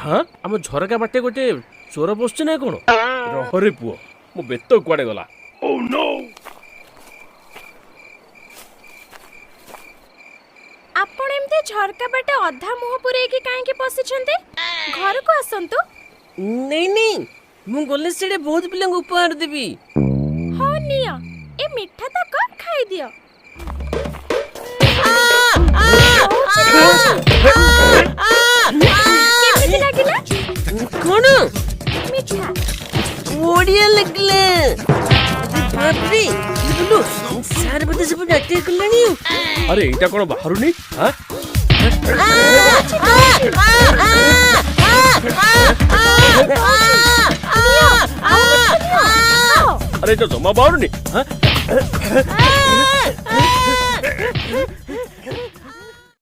हाँ आम झरका बाटे गोटे चोर बसुचे ना कौन रहरे पुओ मो बेत कुआडे गला ओह नो आपण एमते झरका बाटे अधा मुह पुरे के काहे के पसिछन्ते घर को आसंतु नहीं नहीं मु गले सेडे बहुत पिला उपहार देबी हो निया ए मिठा तक खाई दियो केमिति लागिला कौन मिठा ओडिया लगले बाप रे बोलो सार बते सब डाक्टर कलानी अरे एटा कोन बाहरुनी हाँ अरे तो जमा बाहरुनी हाँ